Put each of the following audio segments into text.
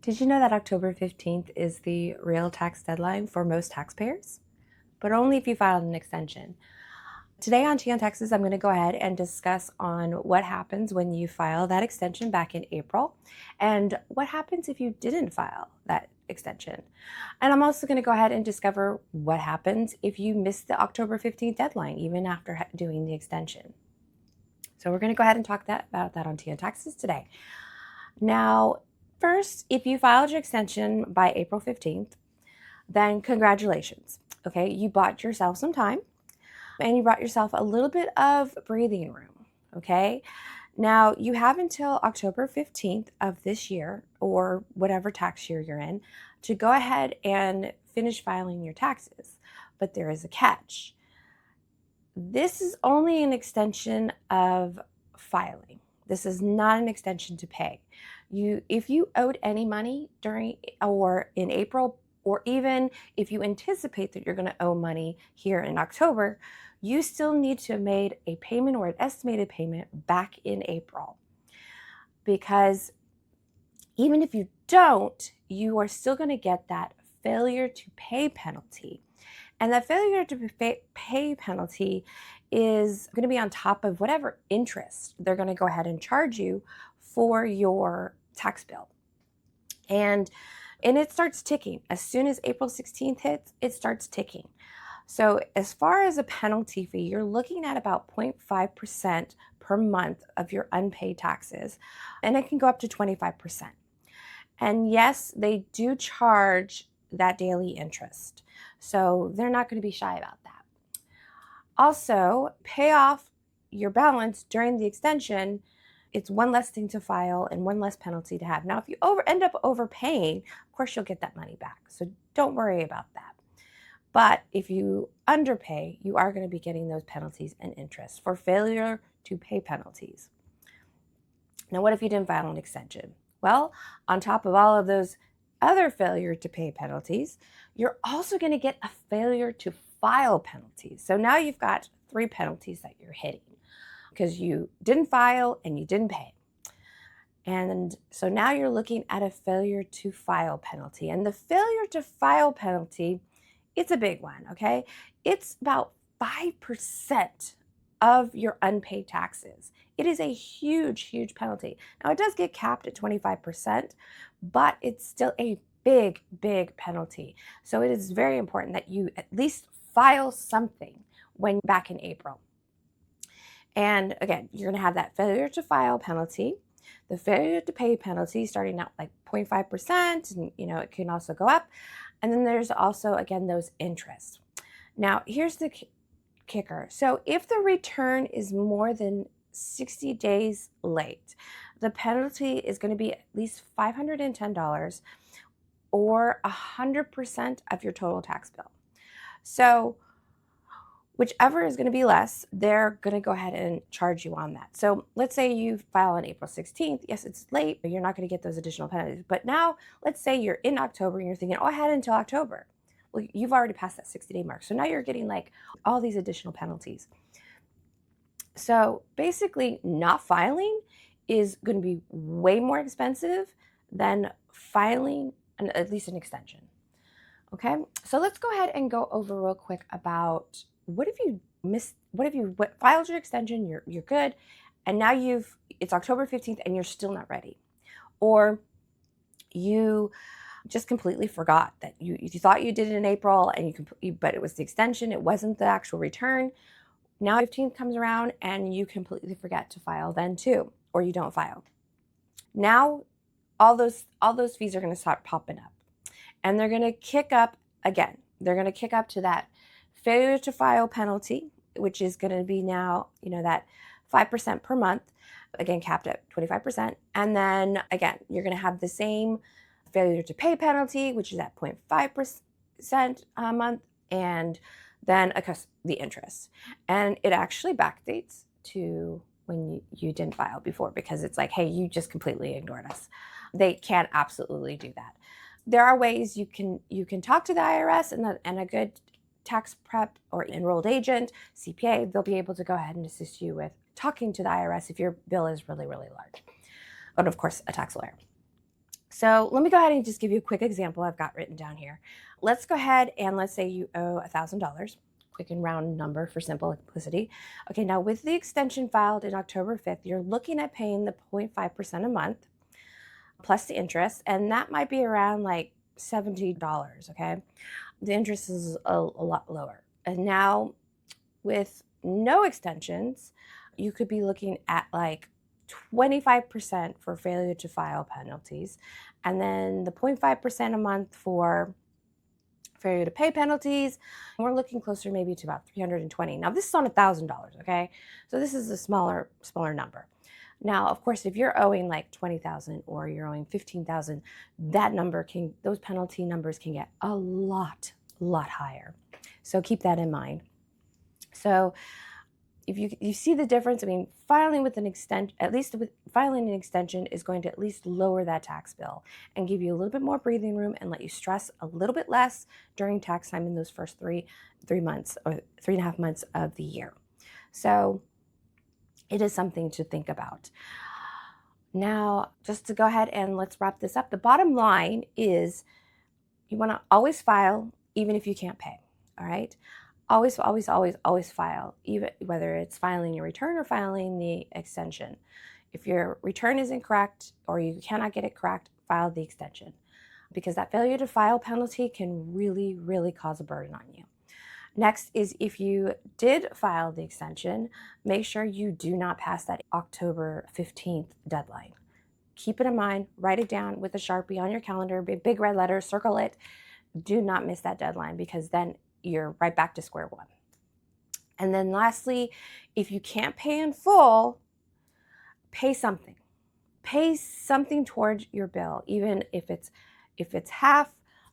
Did you know that October 15th is the real tax deadline for most taxpayers? But only if you filed an extension. Today on Tea on Taxes, I'm going to go ahead and discuss on what happens when you file that extension back in April and what happens if you didn't file that extension. And I'm also going to go ahead and discover what happens if you miss the October 15th deadline, even after doing the extension. So we're going to go ahead and talk about that on Tea on Taxes today. Now, first, if you filed your extension by April 15th, then congratulations. Okay, you bought yourself some time and you brought yourself a little bit of breathing room. Okay, now you have until October 15th of this year or whatever tax year you're in to go ahead and finish filing your taxes. But there is a catch. This is only an extension of filing. This is not an extension to pay. If you owed any money during or in April, or even if you anticipate that you're going to owe money here in October, you still need to have made a payment or an estimated payment back in April. Because even if you don't, you are still going to get that failure to pay penalty. And that failure to pay penalty is going to be on top of whatever interest they're going to go ahead and charge you for your tax bill. And it starts ticking. As soon as April 16th hits, it starts ticking. So as far as a penalty fee, you're looking at about 0.5% per month of your unpaid taxes, and it can go up to 25%. And yes, they do charge that daily interest. So they're not going to be shy about that. Also, pay off your balance during the extension. It's one less thing to file and one less penalty to have. Now, if you end up overpaying, of course, you'll get that money back. So don't worry about that. But if you underpay, you are going to be getting those penalties and interest for failure to pay penalties. Now, what if you didn't file an extension? Well, on top of all of those other failure to pay penalties, you're also going to get a failure to file penalties. So now you've got 3 penalties that you're hitting because you didn't file and you didn't pay. And so now you're looking at a failure to file penalty. And the failure to file penalty, it's a big one, okay? It's about 5% of your unpaid taxes. It is a huge, huge penalty. Now, it does get capped at 25%, but it's still a big, big penalty. So it is very important that you at least file something when back in April. And again, you're going to have that failure to file penalty, the failure to pay penalty starting at like 0.5%, and it can also go up. And then there's also, again, those interests. Now, here's the kicker. So if the return is more than 60 days late, the penalty is going to be at least $510 or 100% of your total tax bill. So whichever is going to be less, they're going to go ahead and charge you on that. So let's say you file on April 16th. Yes, it's late, but you're not going to get those additional penalties. But now let's say you're in October and you're thinking, oh, I had until October. Well, you've already passed that 60-day mark. So now you're getting like all these additional penalties. So basically not filing is going to be way more expensive than filing at least an extension. Okay, so let's go ahead and go over real quick about what if you filed your extension, you're good, and now it's October 15th and you're still not ready. Or you just completely forgot that you thought you did it in April but it was the extension, it wasn't the actual return. Now 15th comes around and you completely forget to file then too, or you don't file. Now all those fees are going to start popping up. And they're going to kick up again. They're going to kick up to that failure to file penalty, which is going to be now, that 5% per month, again, capped at 25%. And then again, you're going to have the same failure to pay penalty, which is at 0.5% a month. And then the interest. And it actually backdates to when you didn't file before, because it's like, hey, you just completely ignored us. They can absolutely do that. There are ways you can talk to the IRS, and a good tax prep or enrolled agent, CPA, they'll be able to go ahead and assist you with talking to the IRS if your bill is really, really large. And of course, a tax lawyer. So let me go ahead and just give you a quick example I've got written down here. Let's go ahead and let's say you owe $1,000. Quick and round number for simplicity. Okay, now with the extension filed in October 5th, you're looking at paying the 0.5% a month plus the interest, and that might be around like $70. Okay, the interest is a lot lower. And now with no extensions, you could be looking at like 25% for failure to file penalties, and then the 0.5% a month for failure to pay penalties. We're looking closer maybe to about 320. Now this is on $1,000, okay? So this is a smaller number. Now, of course, if you're owing like 20,000 or you're owing 15,000, those penalty numbers can get a lot higher. So keep that in mind. So if you see the difference, I mean, filing with an extension, at least with filing an extension, is going to at least lower that tax bill and give you a little bit more breathing room and let you stress a little bit less during tax time in those first three months or 3.5 months of the year. So it is something to think about. Now, just to go ahead and let's wrap this up. The bottom line is you want to always file even if you can't pay. All right. Always file, even whether it's filing your return or filing the extension. If your return is incorrect or you cannot get it correct, file the extension, because that failure to file penalty can really cause a burden on you. Next is, if you did file the extension, make sure you do not pass that October 15th deadline. Keep it in mind, write it down with a Sharpie on your calendar, big red letters, circle it. Do not miss that deadline, because then you're right back to square one. And then lastly, if you can't pay in full, pay something. Pay something towards your bill, even if it's half,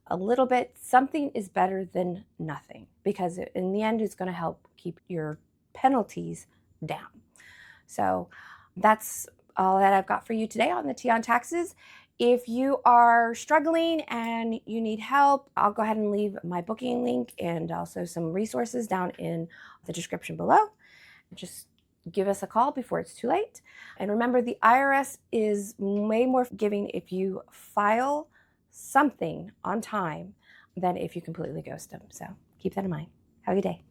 a little bit. Something is better than nothing, because in the end, it's going to help keep your penalties down. So that's all that I've got for you today on the Tea on Taxes. If you are struggling and you need help, I'll go ahead and leave my booking link and also some resources down in the description below. Just give us a call before it's too late. And remember, the IRS is way more forgiving if you file something on time than if you completely ghost them. So keep that in mind. Have a good day.